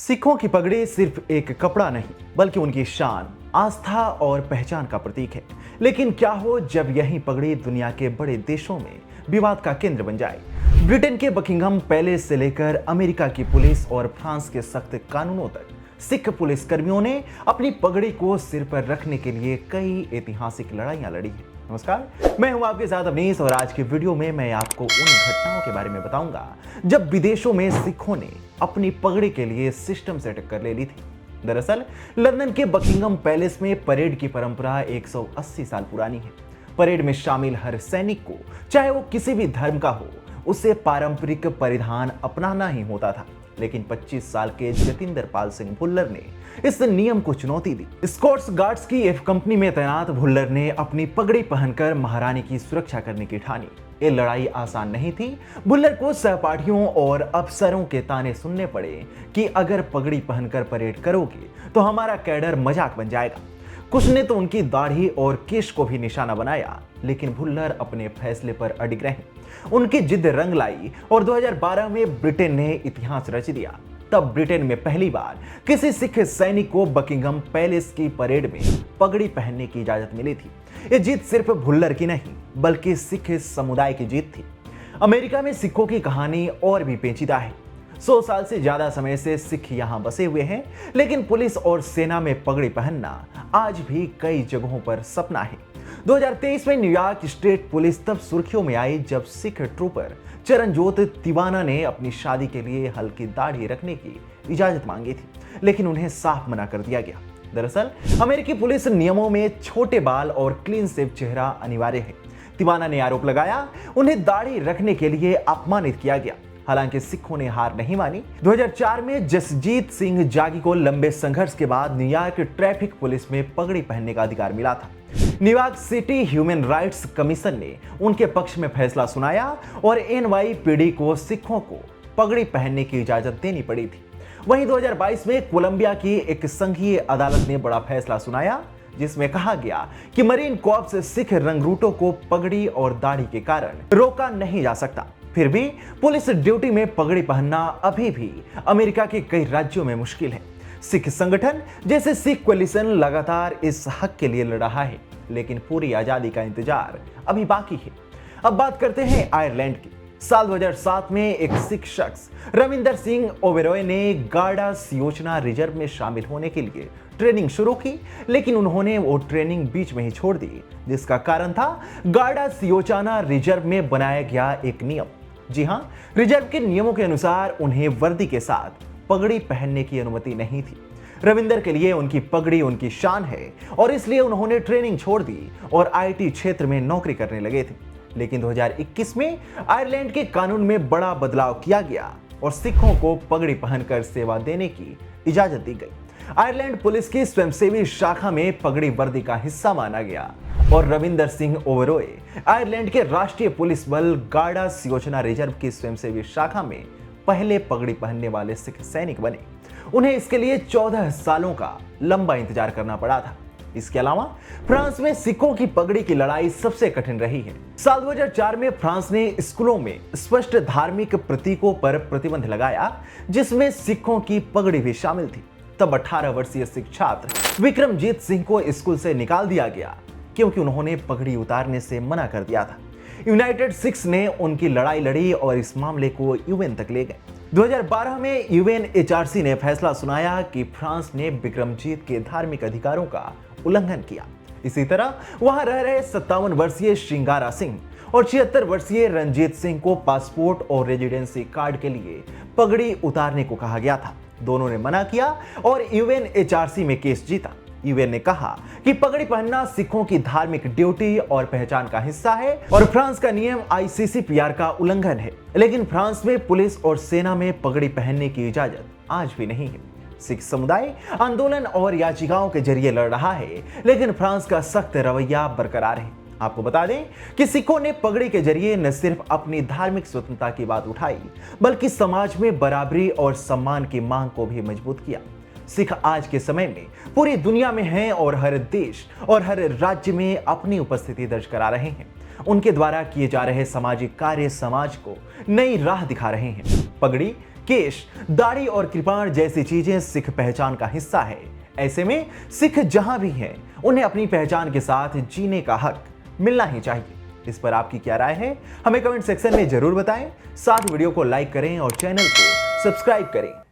सिखों की पगड़ी सिर्फ एक कपड़ा नहीं बल्कि उनकी शान, आस्था और पहचान का प्रतीक है। लेकिन क्या हो जब यही पगड़ी दुनिया के बड़े देशों में विवाद का केंद्र बन जाए। ब्रिटेन के बकिंघम पैलेस से लेकर अमेरिका की पुलिस और फ्रांस के सख्त कानूनों तक सिख पुलिस कर्मियों ने अपनी पगड़ी को सिर पर रखने के लिए कई ऐतिहासिक लड़ाइयां लड़ी हैं। नमस्कार, मैं हूं आपके साथ अवनीश और आज के वीडियो में मैं आपको उन घटनाओं के बारे में बताऊंगा जब विदेशों में सिखों ने अपनी पगड़ी के लिए सिस्टम सेट कर ले ली थी। दरअसल लंदन के बकिंघम पैलेस में परेड की परंपरा 180 साल पुरानी है। परेड में शामिल हर सैनिक को, चाहे वो किसी भी धर्म का हो, उसे पारंपरिक परिधान अपनाना ही होता था। लेकिन 25 साल के जतिंदर पाल सिंह भुल्लर ने इस नियम को चुनौती दी। स्कॉट्स गार्ड्स की एफ कंपनी में तैनात भुल्लर ने अपनी पगड़ी पहनकर महारानी की सुरक्षा करने की ठानी। ये लड़ाई आसान नहीं थी। भुल्लर को सहपाठियों और अफसरों के ताने सुनने पड़े कि अगर पगड़ी पहनकर परेड करोगे तो हमारा कैडर मजाक बन जाएगा। कुछ ने तो उनकी दाढ़ी और केश को भी निशाना बनाया, लेकिन भुल्लर अपने फैसले पर अडिग रहे। उनकी जिद रंग लाई और 2012 में ब्रिटेन ने इतिहास रच दिया। तब ब्रिटेन में पहली बार किसी सिख सैनिक को बकिंघम पैलेस की परेड में पगड़ी पहनने की इजाजत मिली थी। ये जीत सिर्फ भुल्लर की नहीं बल्कि सिख समुदाय की जीत थी। अमेरिका में सिखों की कहानी और भी पेचीदा है। 100 साल से ज्यादा समय से सिख यहां बसे हुए हैं, लेकिन पुलिस और सेना में पगड़ी पहनना आज भी कई जगहों पर सपना है। 2023 में न्यूयॉर्क स्टेट पुलिस तब सुर्खियों में आई जब सिख ट्रूपर चरणजोत तिवाना ने अपनी शादी के लिए हल्की दाढ़ी रखने की इजाजत मांगी थी, लेकिन उन्हें साफ मना कर दिया गया। दरअसल अमेरिकी पुलिस नियमों में छोटे बाल और क्लीन शेव चेहरा अनिवार्य है। तिवाना ने आरोप लगाया उन्हें दाढ़ी रखने के लिए अपमानित किया गया। हालांकि सिखों ने हार नहीं मानी। 2004 में जसजीत सिंह जागी को लंबे संघर्ष के बाद न्यूयॉर्क ट्रैफिक पुलिस में पगड़ी पहनने का अधिकार मिला था। New York city human rights commission ने उनके पक्ष में फैसला सुनाया और एनवाईपीडी को सिखों को पगड़ी पहनने की इजाजत देनी पड़ी थी। वहीं 2022 में कोलंबिया की एक संघीय अदालत ने बड़ा फैसला सुनाया, जिसमें कहा गया कि मरीन कॉर्प्स सिख रंगरूटों को पगड़ी और दाढ़ी के कारण रोका नहीं जा सकता। फिर भी पुलिस ड्यूटी में पगड़ी पहनना अभी भी अमेरिका के कई राज्यों में मुश्किल है। सिख संगठन जैसे सिख कोलिशन लगातार इस हक के लिए लड़ रहा है, लेकिन पूरी आजादी का इंतजार अभी बाकी है। अब बात करते हैं आयरलैंड की। साल 2007 में एक सिख शख्स रविंदर सिंह ओबेरॉय ने गार्डा सियोचना रिजर्व में शामिल होने के लिए ट्रेनिंग शुरू की, लेकिन उन्होंने वो ट्रेनिंग बीच में ही छोड़ दी, जिसका कारण था गार्डा सियोचना रिजर्व में बनाया गया एक नियम। जी हां, रिजर्व के नियमों के अनुसार उन्हें वर्दी के साथ पगड़ी पहनने की अनुमति नहीं थी। रविंदर के लिए उनकी पगड़ी उनकी शान है और इसलिए उन्होंने ट्रेनिंग छोड़ दी और आईटी क्षेत्र में नौकरी करने लगे थे। लेकिन 2021 में आयरलैंड के कानून में बड़ा बदलाव किया गया और सिखों को पगड़ी पहनकर सेवा देने की इजाजत दी गई। आयरलैंड पुलिस की स्वयंसेवी शाखा में पगड़ी वर्दी का हिस्सा माना गया और रविंदर सिंह ओबेरॉय आयरलैंड के राष्ट्रीय पुलिस बल गार्डा सियोचना रिजर्व की स्वयंसेवी शाखा में पहले पगड़ी पहनने वाले सिख सैनिक बने। उन्हें इसके लिए 14 सालों का लंबा इंतजार करना पड़ा था। इसके अलावा फ्रांस में सिखों की पगड़ी की लड़ाई सबसे कठिन रही है। साल 2004 में फ्रांस ने स्कूलों में स्पष्ट धार्मिक प्रतीकों पर प्रतिबंध लगाया, जिसमें सिखों की पगड़ी भी शामिल थी। तब 18 वर्षीय सिख छात्र विक्रमजीत सिंह को स्कूल से निकाल दिया गया क्योंकि उन्होंने पगड़ी उतारने से मना कर दिया था। यूनाइटेड सिख्स ने उनकी लड़ाई लड़ी और इस मामले को यूएन तक ले गए। 2012 में यूएनएचआरसी ने फैसला सुनाया कि फ्रांस ने विक्रमजीत के धार्मिक अधिकारों का उल्लंघन किया। इसी तरह वहां रह रहे 57 वर्षीय श्रृंगारा सिंह और 76 वर्षीय रंजीत सिंह को पासपोर्ट और रेजिडेंसी कार्ड के लिए पगड़ी उतारने को कहा गया था। दोनों ने मना किया और यूएनएचआरसी में केस जीता। यूएन ने कहा कि पगड़ी पहनना सिखों की धार्मिक ड्यूटी और पहचान का हिस्सा है और फ्रांस का नियम आईसीसीपीआर का उल्लंघन है। लेकिन फ्रांस में पुलिस और सेना में पगड़ी पहनने की इजाजत आज भी नहीं है। सिख समुदाय आंदोलन और याचिकाओं के जरिए लड़ रहा है, लेकिन फ्रांस का सख्त रवैया बरकरार है। आपको बता दें कि सिखों ने पगड़ी के जरिए न सिर्फ अपनी धार्मिक स्वतंत्रता की बात उठाई, बल्कि समाज में बराबरी और सम्मान की मांग को भी मजबूत किया। सिख आज के समय में पूरी दुनिया में हैं और हर देश और हर राज्य में अपनी उपस्थिति दर्ज करा रहे हैं। उनके द्वारा किए जा रहे सामाजिक कार्य समाज को नई राह दिखा रहे हैं। पगड़ी केश, दाढ़ी और कृपाण जैसी चीजें सिख पहचान का हिस्सा है। ऐसे में सिख जहां भी हैं, उन्हें अपनी पहचान के साथ जीने का हक मिलना ही चाहिए। इस पर आपकी क्या राय है, हमें कमेंट सेक्शन में जरूर बताएं। साथ वीडियो को लाइक करें और चैनल को सब्सक्राइब करें।